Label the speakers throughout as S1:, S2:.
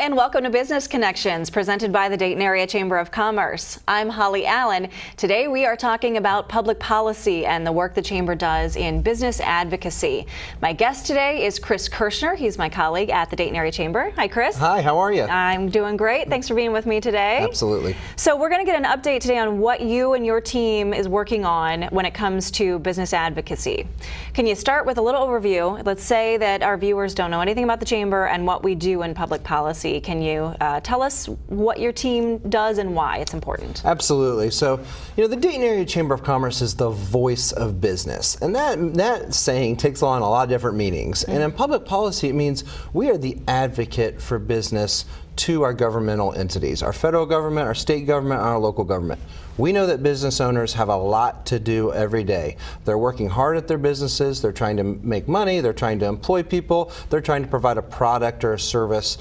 S1: and welcome to Business Connections, presented by the Dayton Area Chamber of Commerce. I'm Holly Allen. Today we are talking about public policy and the work the Chamber does in business advocacy. My guest today is Chris Kershner. He's my colleague at the Dayton Area Chamber. Hi, Chris.
S2: Hi, how are you?
S1: I'm doing great. Thanks for being with me today.
S2: Absolutely.
S1: So we're going to get an update today on what you and your team is working on when it comes to business advocacy. Can you start with a little overview? Let's say that our viewers don't know anything about the Chamber and what we do in public policy. Can you tell us what your team does and why it's important?
S2: Absolutely. So, the Dayton Area Chamber of Commerce is the voice of business. And that saying takes on a lot of different meanings. And in public policy, it means we are the advocate for business to our governmental entities, our federal government, our state government, and our local government. We know that business owners have a lot to do every day. They're working hard at their businesses, they're trying to make money, they're trying to employ people, they're trying to provide a product or a service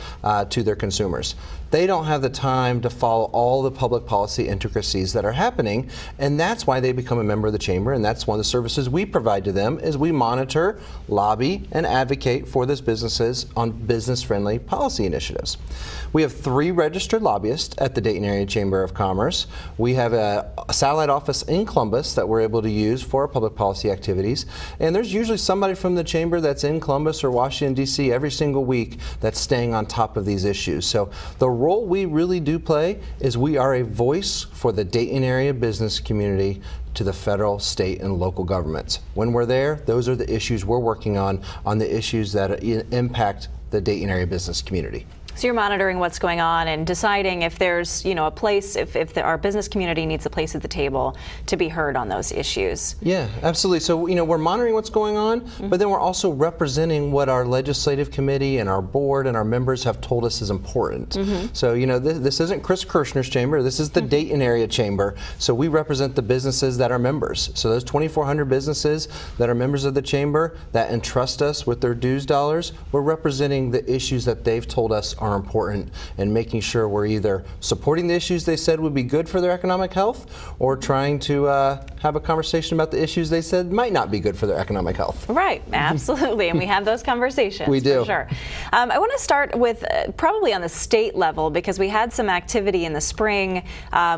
S2: to their consumers. They don't have the time to follow all the public policy intricacies that are happening, and that's why they become a member of the Chamber, and that's one of the services we provide to them is we monitor, lobby, and advocate for those businesses on business-friendly policy initiatives. We have 3 registered lobbyists at the Dayton Area Chamber of Commerce. We have a satellite office in Columbus that we're able to use for our public policy activities, and there's usually somebody from the Chamber that's in Columbus or Washington, D.C. every single week that's staying on top of these issues. So the role we really do play is we are a voice for the Dayton area business community to the federal, state, and local governments. When we're there, those are the issues we're working on the issues that impact the Dayton area business community.
S1: So you're monitoring what's going on and deciding if there's, a place, if our business community needs a place at the table to be heard on those issues.
S2: Yeah, absolutely. So, we're monitoring what's going on, but then we're also representing what our legislative committee and our board and our members have told us is important. So, this isn't Chris Kershner's chamber. This is the Dayton Area Chamber. So we represent the businesses that are members. So those 2,400 businesses that are members of the chamber that entrust us with their dues dollars, we're representing the issues that they've told us are important and making sure we're either supporting the issues they said would be good for their economic health or trying to have a conversation about the issues they said might not be good for their economic health.
S1: Right, absolutely, and we have those conversations.
S2: We do.
S1: For sure. I want to start with probably on the state level because we had some activity in the spring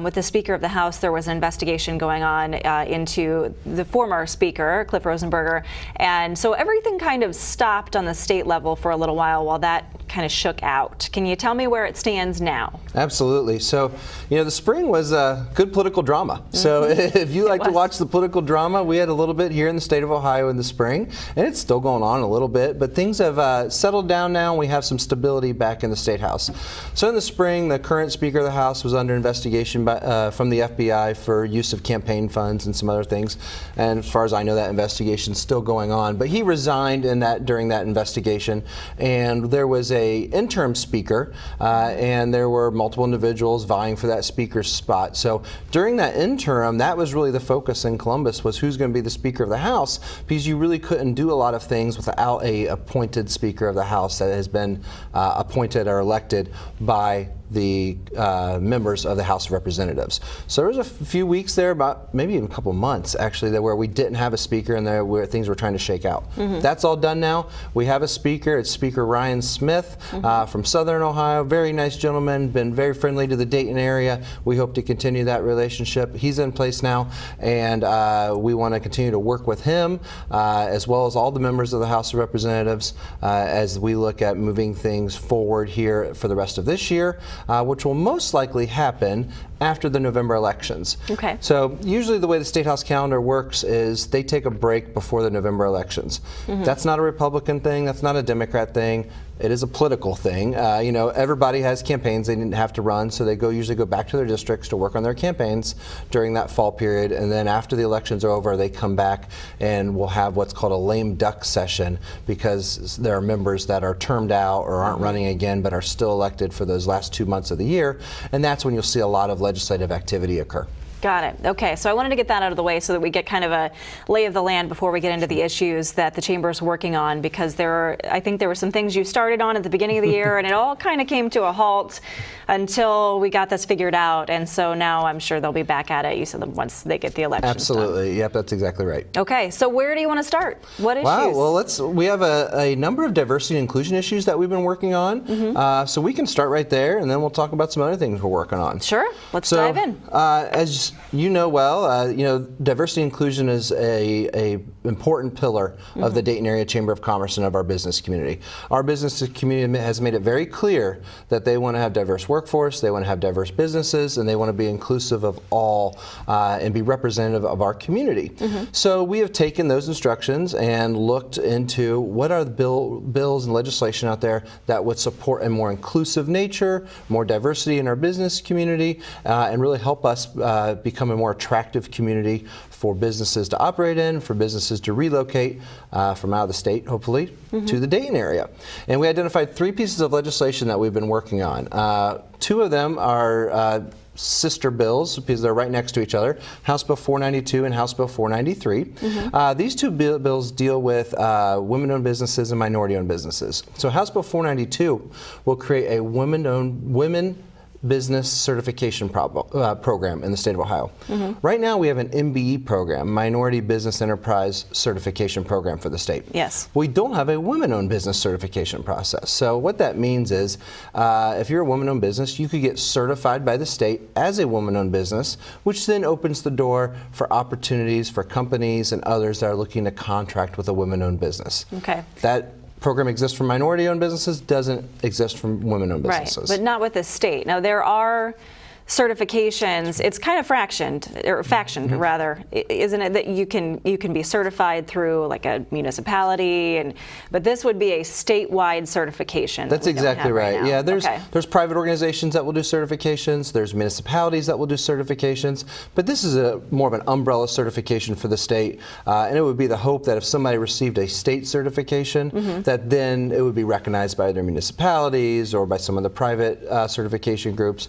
S1: with the Speaker of the House. There was an investigation going on into the former Speaker, Cliff Rosenberger, and so everything kind of stopped on the state level for a little while that kind of shook out. Can you tell me where it stands now?
S2: Absolutely. So, the spring was a good political drama. So if you like to watch the political drama, we had a little bit here in the state of Ohio in the spring, and it's still going on a little bit, but things have settled down now, and we have some stability back in the State House. So in the spring, the current Speaker of the House was under investigation from the FBI for use of campaign funds and some other things, and as far as I know, that investigation's still going on, but he resigned during that investigation, and there was a interim speaker, and there were multiple individuals vying for that speaker's spot. So during that interim, that was really the focus in Columbus, was who's going to be the Speaker of the House, because you really couldn't do a lot of things without a appointed Speaker of the House that has been appointed or elected by the members of the House of Representatives. So there was a few weeks there, about maybe even a couple months actually, where we didn't have a speaker and there where things were trying to shake out. That's all done now. We have a speaker. It's Speaker Ryan Smith from Southern Ohio. Very nice gentleman, been very friendly to the Dayton area. We hope to continue that relationship. He's in place now, and we want to continue to work with him as well as all the members of the House of Representatives as we look at moving things forward here for the rest of this year. Which will most likely happen after the November elections.
S1: Okay.
S2: So usually the way the State House calendar works is they take a break before the November elections. That's not a Republican thing, that's not a Democrat thing. It is a political thing. Everybody has campaigns they didn't have to run, so they usually go back to their districts to work on their campaigns during that fall period, and then after the elections are over, they come back and we'll have what's called a lame duck session because there are members that are termed out or aren't running again but are still elected for those last 2 months of the year, and that's when you'll see a lot of legislative activity occur.
S1: Got it. Okay, so I wanted to get that out of the way so that we get kind of a lay of the land before we get into the issues that the chamber is working on, because I think there were some things you started on at the beginning of the year, and it all kind of came to a halt until we got this figured out. And so now I'm sure they'll be back at it. You said that once they get the election.
S2: Absolutely.
S1: Done.
S2: Yep, that's exactly right.
S1: Okay, so where do you want to start? What issues?
S2: Wow. Well, we have a number of diversity and inclusion issues that we've been working on. So we can start right there, and then we'll talk about some other things we're working on.
S1: Sure. Let's dive in.
S2: As you know well, diversity and inclusion is a important pillar of the Dayton Area Chamber of Commerce and of our business community. Our business community has made it very clear that they want to have diverse workforce, they want to have diverse businesses, and they want to be inclusive of all and be representative of our community. So we have taken those instructions and looked into what are the bills and legislation out there that would support a more inclusive nature, more diversity in our business community, and really help us become a more attractive community for businesses to operate in, for businesses to relocate from out of the state, hopefully, to the Dayton area. And we identified 3 pieces of legislation that we've been working on. 2 of them are sister bills because they're right next to each other, House Bill 492 and House Bill 493. These 2 bills deal with women-owned businesses and minority-owned businesses. So House Bill 492 will create a women business certification program in the state of Ohio. Right now we have an MBE program, Minority Business Enterprise Certification Program for the state.
S1: Yes.
S2: We don't have a women-owned business certification process. So what that means is if you're a woman-owned business, you could get certified by the state as a woman-owned business, which then opens the door for opportunities for companies and others that are looking to contract with a women-owned business.
S1: Okay.
S2: That program exists for minority-owned businesses, doesn't exist for women-owned businesses.
S1: Right, but not with the state. Now there are certifications. It's kind of factioned rather, isn't it? That you can be certified through like a municipality, but this would be a statewide certification.
S2: That's exactly right. Yeah, there's private organizations that will do certifications. There's municipalities that will do certifications, but this is more of an umbrella certification for the state, and it would be the hope that if somebody received a state certification, that then it would be recognized by their municipalities or by some of the private certification groups.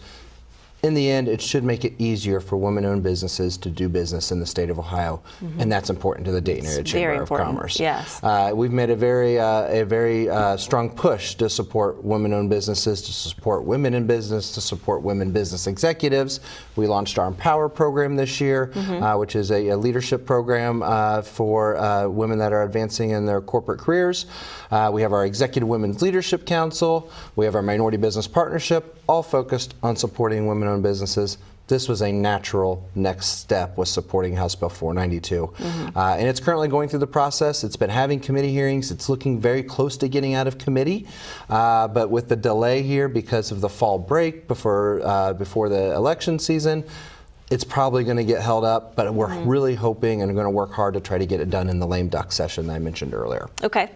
S2: In the end, it should make it easier for women-owned businesses to do business in the state of Ohio, and that's important to the Dayton Area Chamber of Commerce.
S1: Yes.
S2: We've made a very strong push to support women-owned businesses, to support women in business, to support women business executives. We launched our Empower program this year, which is a leadership program for women that are advancing in their corporate careers. We have our Executive Women's Leadership Council. We have our Minority Business Partnership, all focused on supporting women-owned businesses. This was a natural next step with supporting House Bill 492. And it's currently going through the process. It's been having committee hearings. It's looking very close to getting out of committee. But with the delay here because of the fall break before the election season, it's probably going to get held up, but we're really hoping and going to work hard to try to get it done in the lame duck session that I mentioned earlier.
S1: Okay.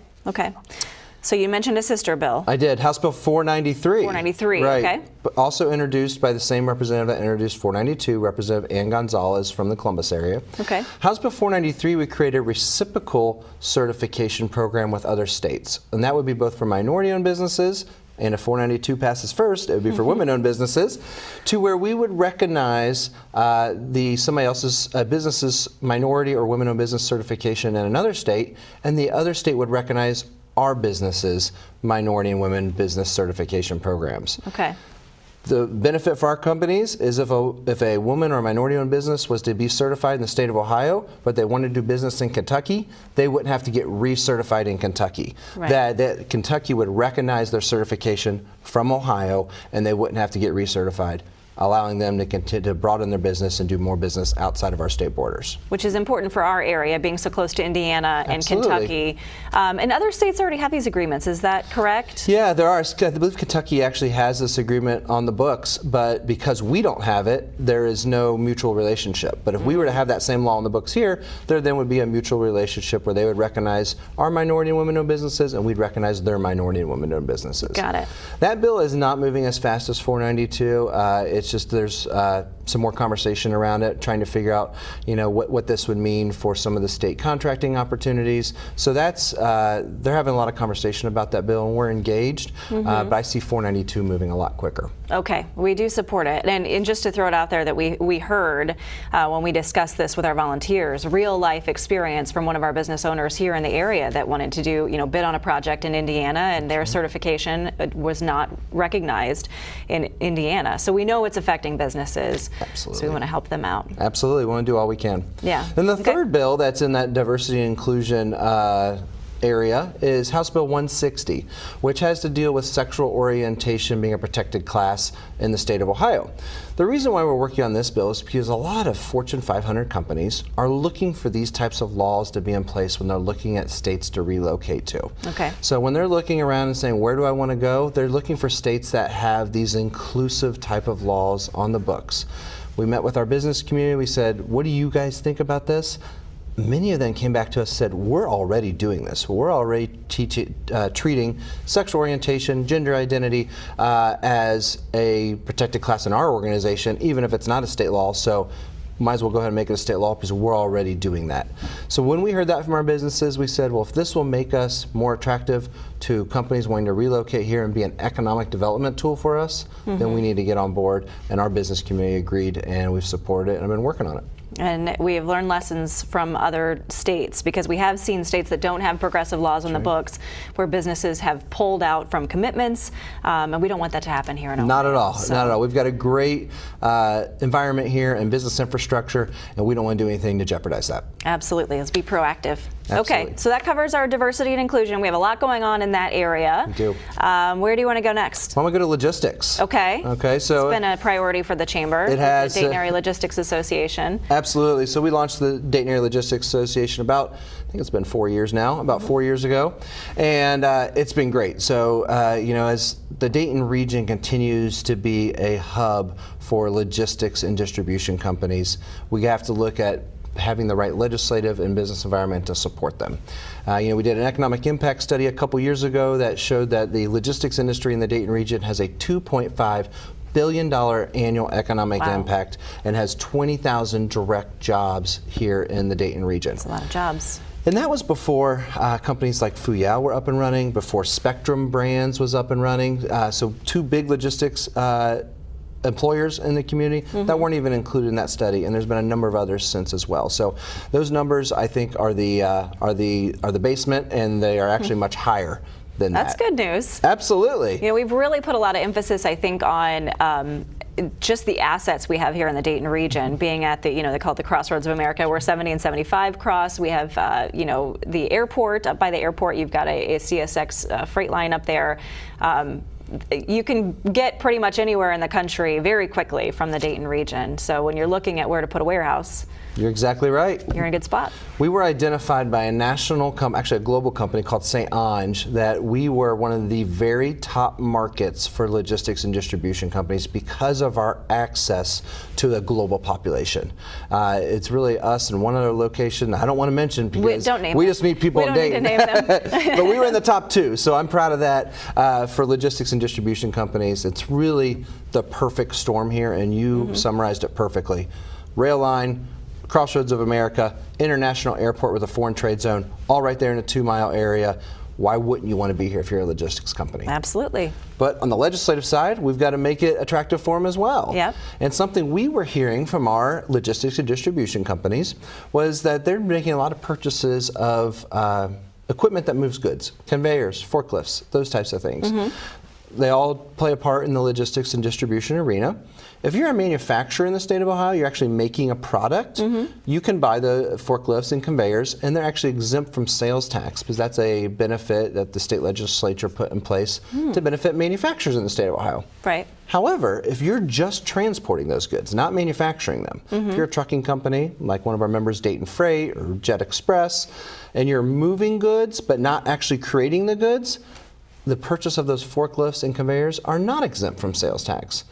S1: So you mentioned a sister bill.
S2: I did. House Bill 493.
S1: 493,
S2: right.
S1: Okay.
S2: But also introduced by the same representative that introduced 492, Representative Ann Gonzalez from the Columbus area.
S1: Okay.
S2: House Bill 493, we created a reciprocal certification program with other states. And that would be both for minority-owned businesses, and if 492 passes first, it would be for women-owned businesses, to where we would recognize somebody else's business's minority or women-owned business certification in another state, and the other state would recognize our businesses' minority and women business certification programs.
S1: Okay.
S2: The benefit for our companies is if a woman or a minority-owned business was to be certified in the state of Ohio, but they wanted to do business in Kentucky, they wouldn't have to get recertified in Kentucky.
S1: Right.
S2: That Kentucky would recognize their certification from Ohio, and they wouldn't have to get recertified, allowing them to continue to broaden their business and do more business outside of our state borders.
S1: Which is important for our area, being so close to Indiana and Kentucky. And other states already have these agreements, is that correct?
S2: Yeah, there are. I believe Kentucky actually has this agreement on the books, but because we don't have it, there is no mutual relationship. But if we were to have that same law on the books here, there then would be a mutual relationship where they would recognize our minority and women-owned businesses, and we'd recognize their minority and women-owned businesses.
S1: Got it.
S2: That bill is not moving as fast as 492. It's just there's some more conversation around it, trying to figure out, what this would mean for some of the state contracting opportunities. So that's, they're having a lot of conversation about that bill, and we're engaged, but I see 492 moving a lot quicker.
S1: Okay, we do support it. And just to throw it out there that we heard when we discussed this with our volunteers, real life experience from one of our business owners here in the area that wanted to do, bid on a project in Indiana, and their certification was not recognized in Indiana. So we know it's affecting businesses.
S2: Absolutely.
S1: So we want to help them out.
S2: Absolutely, we want to do all we can.
S1: Yeah.
S2: And the third bill that's in that diversity and inclusion area is House Bill 160, which has to deal with sexual orientation being a protected class in the state of Ohio. The reason why we're working on this bill is because a lot of Fortune 500 companies are looking for these types of laws to be in place when they're looking at states to relocate to.
S1: Okay.
S2: So when they're looking around and saying, where do I want to go? They're looking for states that have these inclusive type of laws on the books. We met with our business community. We said, what do you guys think about this? Many of them came back to us and said, we're already doing this. We're already treating sexual orientation, gender identity as a protected class in our organization, even if it's not a state law. So might as well go ahead and make it a state law because we're already doing that. So when we heard that from our businesses, we said, well, if this will make us more attractive to companies wanting to relocate here and be an economic development tool for us, then we need to get on board. And our business community agreed, and we've supported it and I've been working on it.
S1: And we have learned lessons from other states, because we have seen states that don't have progressive laws on the books where businesses have pulled out from commitments, and we don't want that to happen here in Ohio.
S2: Not at all, not at all. We've got a great environment here and business infrastructure, and we don't want to do anything to jeopardize that.
S1: Absolutely, let's be proactive.
S2: Absolutely.
S1: Okay, so that covers our diversity and inclusion. We have a lot going on in that area.
S2: We do.
S1: Where do you want to go next?
S2: Why don't we go to logistics?
S1: Okay.
S2: Okay, so
S1: it's been a priority for the chamber.
S2: It has.
S1: The Dayton Area Logistics Association.
S2: Absolutely. So we launched the Dayton Area Logistics Association about, I think it's been 4 years now, about 4 years ago, and it's been great. So as the Dayton region continues to be a hub for logistics and distribution companies, we have to look at having the right legislative and business environment to support them. We did an economic impact study a couple years ago that showed that the logistics industry in the Dayton region has a $2.5 billion annual economic impact and has 20,000 direct jobs here in the Dayton region.
S1: That's a lot of jobs.
S2: And that was before companies like Fuyao were up and running, before Spectrum Brands was up and running. So two big logistics employers in the community that weren't even included in that study, and there's been a number of others since as well. So those numbers, I think, are the basement, and they are actually much higher than that.
S1: That's good news.
S2: Absolutely.
S1: We've really put a lot of emphasis, I think, on just the assets we have here in the Dayton region, being at the, they call it the crossroads of America, where 70 and 75 cross. We have, the airport. Up by the airport, you've got a CSX freight line up there. You can get pretty much anywhere in the country very quickly from the Dayton region. So when you're looking at where to put a warehouse,
S2: you're exactly right.
S1: You're in a good spot.
S2: We were identified by a national, actually a global company called St. Ange, that we were one of the very top markets for logistics and distribution companies because of our access to the global population. It's really us and one other location I don't want to mention because we just meet people in Dayton.
S1: We don't need to name them.
S2: But we were in the top 2, so I'm proud of that for logistics and distribution companies. It's really the perfect storm here, and you summarized it perfectly. Rail line, crossroads of America, international airport with a foreign trade zone, all right there in a 2-mile area. Why wouldn't you want to be here if you're a logistics company?
S1: Absolutely.
S2: But on the legislative side, we've got to make it attractive for them as well.
S1: Yep.
S2: And something we were hearing from our logistics and distribution companies was that they're making a lot of purchases of equipment that moves goods, conveyors, forklifts, those types of things. They all play a part in the logistics and distribution arena. If you're a manufacturer in the state of Ohio, you're actually making a product, you can buy the forklifts and conveyors, and they're actually exempt from sales tax because that's a benefit that the state legislature put in place to benefit manufacturers in the state of Ohio.
S1: Right.
S2: However, if you're just transporting those goods, not manufacturing them, if you're a trucking company, like one of our members, Dayton Freight or Jet Express, and you're moving goods but not actually creating the goods, the purchase of those forklifts and conveyors are not exempt from sales tax.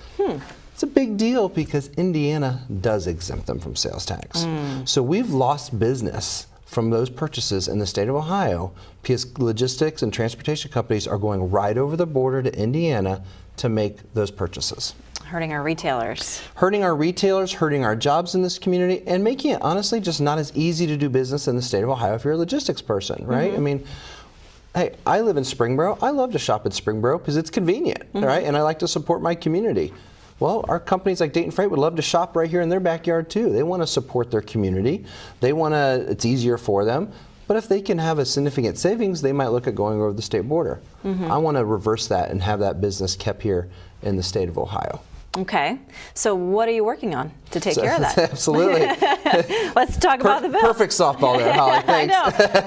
S2: It's a big deal because Indiana does exempt them from sales tax. So we've lost business from those purchases in the state of Ohio because logistics and transportation companies are going right over the border to Indiana to make those purchases.
S1: Hurting our retailers.
S2: Hurting our retailers, hurting our jobs in this community, and making it honestly just not as easy to do business in the state of Ohio if you're a logistics person, right? I mean, hey, I live in Springboro. I love to shop in Springboro because it's convenient, right? And I like to support my community. Well, our companies like Dayton Freight would love to shop right here in their backyard too. They want to support their community. They want to, it's easier for them. But if they can have a significant savings, they might look at going over the state border. I want to reverse that and have that business kept here in the state of Ohio.
S1: Okay. So what are you working on to take care of that?
S2: Absolutely.
S1: Let's talk about the bill.
S2: Perfect softball there, Holly. Thanks.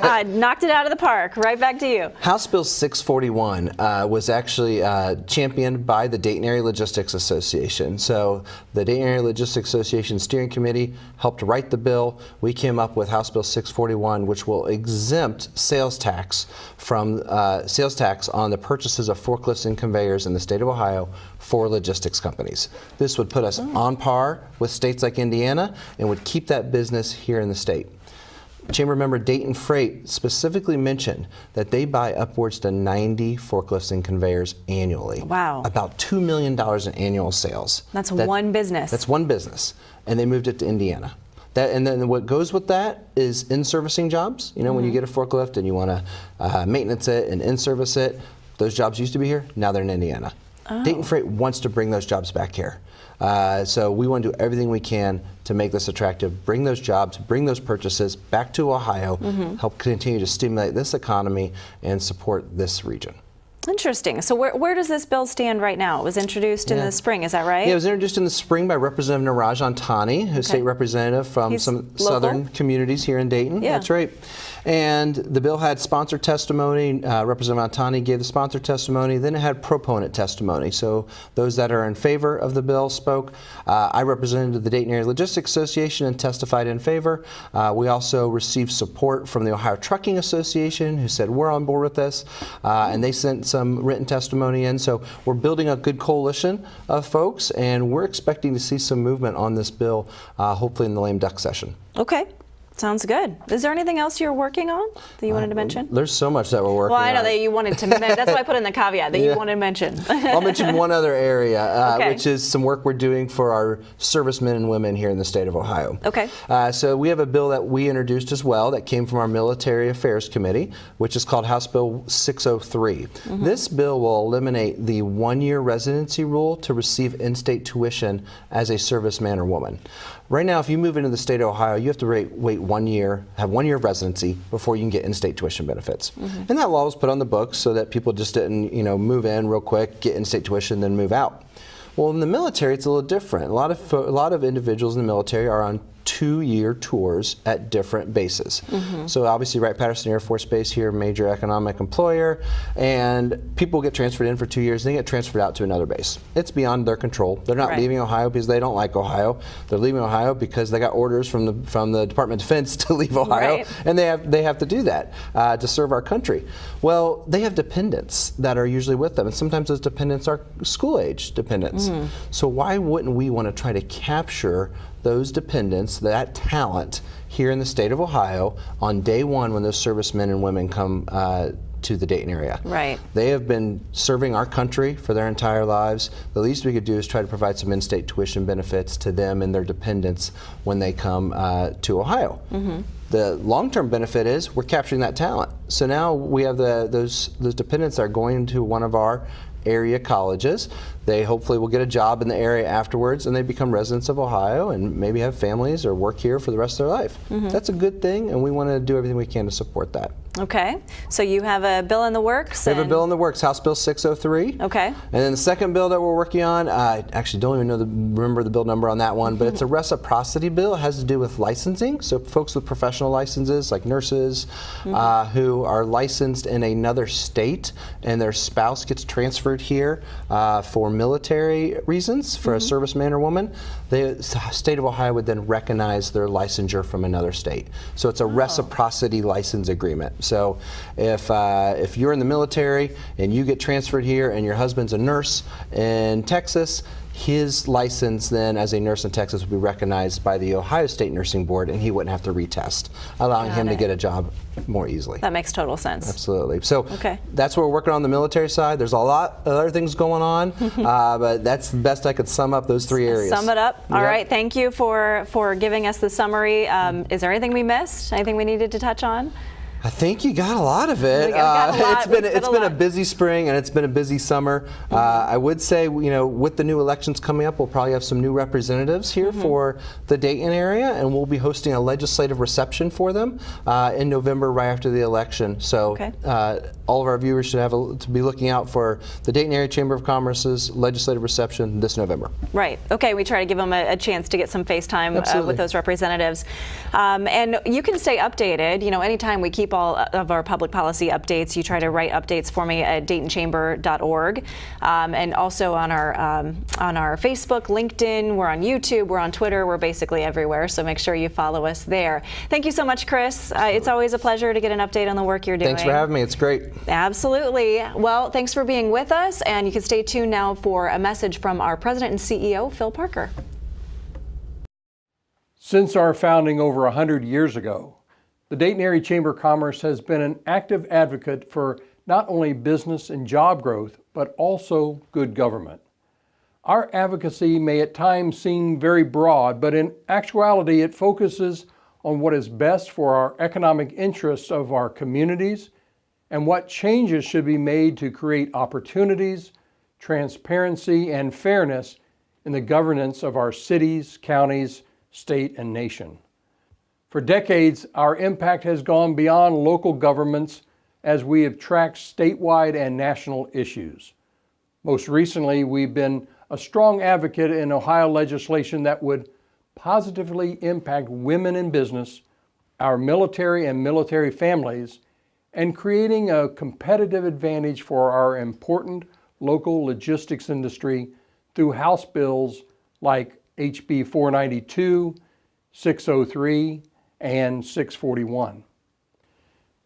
S1: I know. Knocked it out of the park. Right back to you.
S2: House Bill 641 was actually championed by the Dayton Area Logistics Association. So the Dayton Area Logistics Association Steering Committee helped write the bill. We came up with House Bill 641, which will exempt sales tax from sales tax on the purchases of forklifts and conveyors in the state of Ohio for logistics companies. This would put us on par with states like Indiana and would keep that business here in the state. Chamber member Dayton Freight specifically mentioned that they buy upwards to 90 forklifts and conveyors annually.
S1: Wow.
S2: About $2 million in annual sales.
S1: That's one business.
S2: That's one business. And they moved it to Indiana. And then what goes with that is in-servicing jobs. You know, when you get a forklift and you want to maintenance it and in-service it, those jobs used to be here, now they're in Indiana. Dayton Freight wants to bring those jobs back here. So we want to do everything we can to make this attractive, bring those jobs, bring those purchases back to Ohio, help continue to stimulate this economy and support this region.
S1: Interesting. So where does this bill stand right now? It was introduced in the spring, is that right?
S2: Yeah, it was introduced in the spring by Representative Niraj Antani, who's state representative from some southern communities here in Dayton.
S1: Yeah.
S2: That's right. And the bill had sponsor testimony. Representative Antani gave the sponsor testimony. Then it had proponent testimony. So those that are in favor of the bill spoke. I represented the Dayton Area Logistics Association and testified in favor. We also received support from the Ohio Trucking Association, who said we're on board with this. And they sent some written testimony in. So we're building a good coalition of folks, and we're expecting to see some movement on this bill, hopefully in the lame duck session.
S1: Okay. Sounds good. Is there anything else you're working on that you wanted to mention?
S2: There's so much that we're working on.
S1: Well, I know that you wanted to. That's why I put in the caveat that you wanted to mention.
S2: I'll mention one other area, which is some work we're doing for our servicemen and women here in the state of Ohio.
S1: Okay.
S2: So we have a bill that we introduced as well that came from our Military Affairs Committee, which is called House Bill 603. This bill will eliminate the one-year residency rule to receive in-state tuition as a serviceman or woman. Right now, if you move into the state of Ohio, you have to wait 1 year, have 1 year of residency before you can get in-state tuition benefits. And that law was put on the books so that people just didn't, move in real quick, get in-state tuition, then move out. Well, in the military, it's a little different. A lot of individuals in the military are on 2-year tours at different bases. So obviously Wright-Patterson Air Force Base here, major economic employer, and people get transferred in for 2 years and they get transferred out to another base. It's beyond their control. They're not leaving Ohio because they don't like Ohio. They're leaving Ohio because they got orders from the Department of Defense to leave Ohio, and they have to do that to serve our country. Well, they have dependents that are usually with them, and sometimes those dependents are school-age dependents. So why wouldn't we want to try to capture those dependents, that talent, here in the state of Ohio on day one when those servicemen and women come to the Dayton area.
S1: Right.
S2: They have been serving our country for their entire lives. The least we could do is try to provide some in-state tuition benefits to them and their dependents when they come to Ohio. The long-term benefit is we're capturing that talent. So now we have those dependents that are going to one of our area colleges. They hopefully will get a job in the area afterwards, and they become residents of Ohio and maybe have families or work here for the rest of their life. That's a good thing, and we want to do everything we can to support that.
S1: Okay, so you have a bill in the works?
S2: We have a bill in the works, House Bill 603.
S1: Okay.
S2: And then the second bill that we're working on, I actually don't even remember the bill number on that one, but it's a reciprocity bill. It has to do with licensing. So folks with professional licenses, like nurses, who are licensed in another state and their spouse gets transferred here for military reasons, for a serviceman or woman, the state of Ohio would then recognize their licensure from another state. So it's a reciprocity license agreement. So if you're in the military and you get transferred here and your husband's a nurse in Texas, his license then as a nurse in Texas would be recognized by the Ohio State Nursing Board, and he wouldn't have to retest, allowing him to get a job more easily.
S1: That makes total sense.
S2: Absolutely. So that's what we're working on the military side. There's a lot of other things going on, but that's the best I could sum up those three areas.
S1: Sum it up. All right. Thank you for giving us the summary. Is there anything we missed? Anything we needed to touch on?
S2: I think you got a lot of it. It's been a busy spring and it's been a busy summer. I would say, with the new elections coming up, we'll probably have some new representatives here for the Dayton area, and we'll be hosting a legislative reception for them in November, right after the election. So all of our viewers should have to be looking out for the Dayton Area Chamber of Commerce's legislative reception this November. Right.
S1: Okay. We try to give them a chance to get some FaceTime with those representatives, and you can stay updated. Anytime we keep all of our public policy updates, you try to write updates for me at DaytonChamber.org, and also on our Facebook, LinkedIn, we're on YouTube, we're on Twitter, we're basically everywhere, so make sure you follow us there. Thank you so much, Chris. It's always a pleasure to get an update on the work you're doing.
S2: Thanks for having me. It's great.
S1: Absolutely. Well, thanks for being with us, and you can stay tuned now for a message from our President and CEO, Phil Parker.
S3: Since our founding over 100 years ago, the Dayton Area Chamber of Commerce has been an active advocate for not only business and job growth, but also good government. Our advocacy may at times seem very broad, but in actuality it focuses on what is best for our economic interests of our communities and what changes should be made to create opportunities, transparency, and fairness in the governance of our cities, counties, state, and nation. For decades, our impact has gone beyond local governments as we have tracked statewide and national issues. Most recently, we've been a strong advocate in Ohio legislation that would positively impact women in business, our military and military families, and creating a competitive advantage for our important local logistics industry through House bills like HB 492, 603, and 641.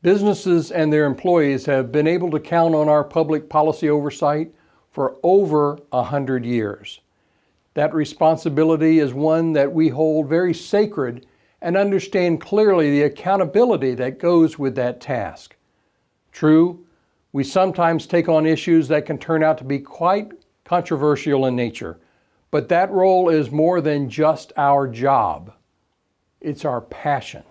S3: Businesses and their employees have been able to count on our public policy oversight for over 100 years. That responsibility is one that we hold very sacred and understand clearly the accountability that goes with that task. True, we sometimes take on issues that can turn out to be quite controversial in nature, but that role is more than just our job. It's our passion.